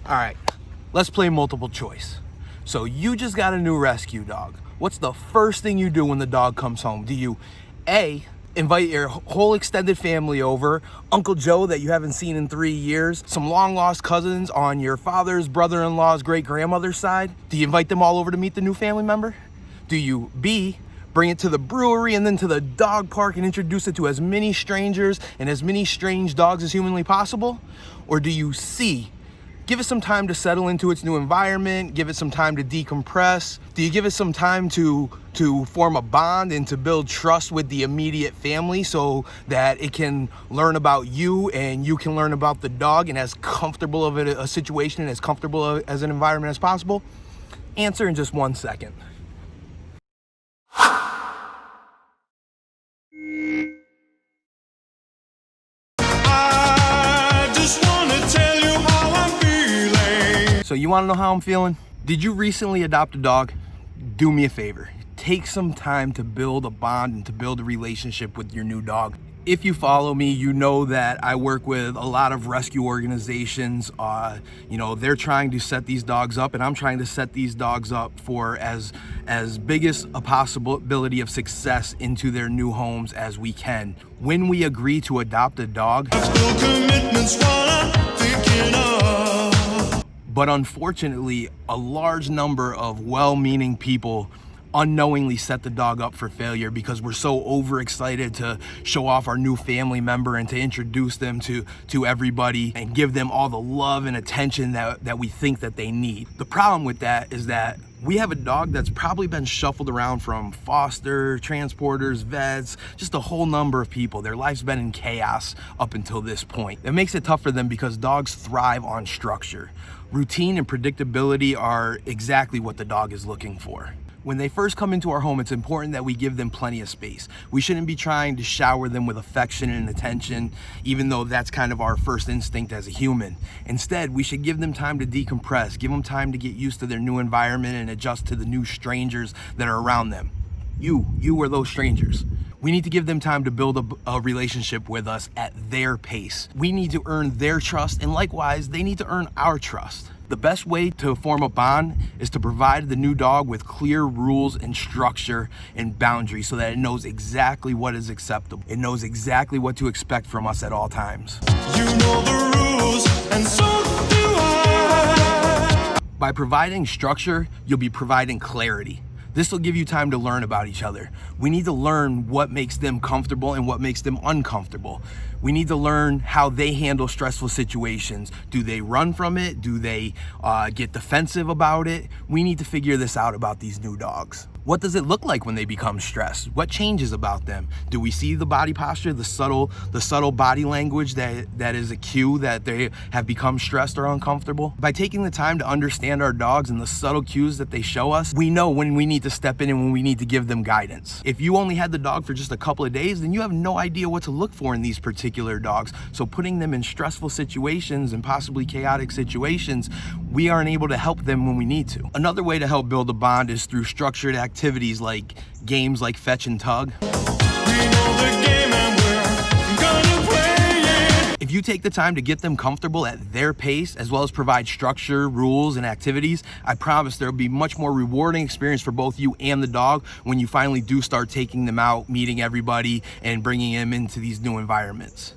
All right, let's play multiple choice. So you just got a new rescue dog. What's the first thing you do when the dog comes home? Do you, A, invite your whole extended family over, Uncle Joe that you haven't seen in 3 years, some long lost cousins on your father's brother-in-law's great-grandmother's side? Do you invite them all over to meet the new family member? Do you, B, bring it to the brewery and then to the dog park and introduce it to as many strangers and as many strange dogs as humanly possible? Or do you, C, give it some time to settle into its new environment, give it some time to decompress? Do you give it some time to form a bond and to build trust with the immediate family so that it can learn about you and you can learn about the dog in as comfortable of a situation and as comfortable as an environment as possible? Answer in just 1 second. So you want to know how I'm feeling? Did you recently adopt a dog? Do me a favor. Take some time to build a bond and to build a relationship with your new dog. If you follow me, you know that I work with a lot of rescue organizations. They're trying to set these dogs up, and I'm trying to set these dogs up for as biggest a possibility of success into their new homes as we can. When we agree to adopt a dog, but unfortunately, a large number of well-meaning people unknowingly set the dog up for failure because we're so overexcited to show off our new family member and to introduce them to everybody and give them all the love and attention that we think that they need. The problem with that is that we have a dog that's probably been shuffled around from foster, transporters, vets, just a whole number of people. Their life's been in chaos up until this point. It makes it tough for them because dogs thrive on structure. Routine and predictability are exactly what the dog is looking for. When they first come into our home, it's important that we give them plenty of space. We shouldn't be trying to shower them with affection and attention, even though that's kind of our first instinct as a human. Instead, we should give them time to decompress, give them time to get used to their new environment and adjust to the new strangers that are around them. You are those strangers. We need to give them time to build a relationship with us at their pace. We need to earn their trust, and likewise, they need to earn our trust. The best way to form a bond is to provide the new dog with clear rules and structure and boundaries so that it knows exactly what is acceptable. It knows exactly what to expect from us at all times. You know the rules, and so do I. By providing structure, you'll be providing clarity. This will give you time to learn about each other. We need to learn what makes them comfortable and what makes them uncomfortable. We need to learn how they handle stressful situations. Do they run from it? Do they get defensive about it? We need to figure this out about these new dogs. What does it look like when they become stressed? What changes about them? Do we see the body posture, the subtle body language that is a cue that they have become stressed or uncomfortable? By taking the time to understand our dogs and the subtle cues that they show us, we know when we need to step in and when we need to give them guidance. If you only had the dog for just a couple of days, then you have no idea what to look for in these particular dogs. So putting them in stressful situations and possibly chaotic situations, we aren't able to help them when we need to. Another way to help build a bond is through structured activities like games like fetch and tug. If you take the time to get them comfortable at their pace, as well as provide structure, rules, and activities, I promise there will be much more rewarding experience for both you and the dog when you finally do start taking them out, meeting everybody, and bringing them into these new environments.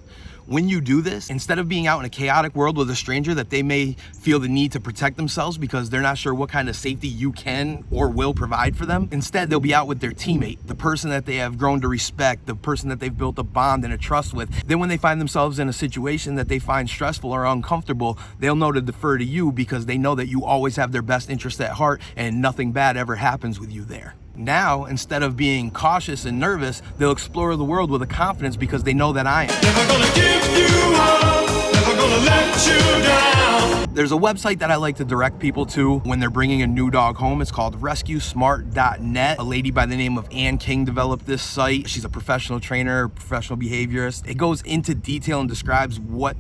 When you do this, instead of being out in a chaotic world with a stranger that they may feel the need to protect themselves because they're not sure what kind of safety you can or will provide for them, instead they'll be out with their teammate, the person that they have grown to respect, the person that they've built a bond and a trust with. Then when they find themselves in a situation that they find stressful or uncomfortable, they'll know to defer to you because they know that you always have their best interest at heart and nothing bad ever happens with you there. Now, instead of being cautious and nervous, they'll explore the world with a confidence because they know that I am. Never gonna give you up, never gonna let you down. There's a website that I like to direct people to when they're bringing a new dog home. It's called rescuesmart.net. A lady by the name of Ann King developed this site. She's a professional trainer, professional behaviorist. It goes into detail and describes what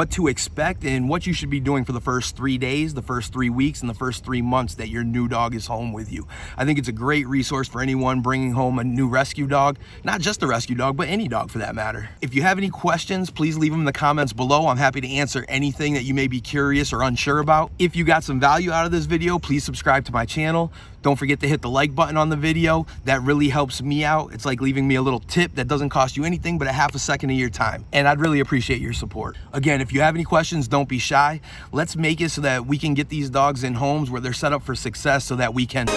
to expect and what you should be doing for the first 3 days, the first 3 weeks, and the first 3 months that your new dog is home with you. I think it's a great resource for anyone bringing home a new rescue dog, not just a rescue dog, but any dog for that matter. If you have any questions, please leave them in the comments below. I'm happy to answer anything that you may be curious or unsure about. If you got some value out of this video, please subscribe to my channel. Don't forget to hit the like button on the video. That really helps me out. It's like leaving me a little tip that doesn't cost you anything but a half a second of your time. And I'd really appreciate your support. Again, if you have any questions, don't be shy. Let's make it so that we can get these dogs in homes where they're set up for success so that we can...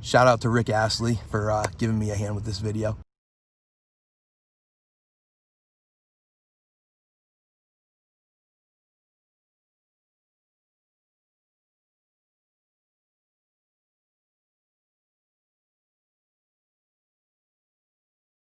Shout out to Rick Astley for giving me a hand with this video.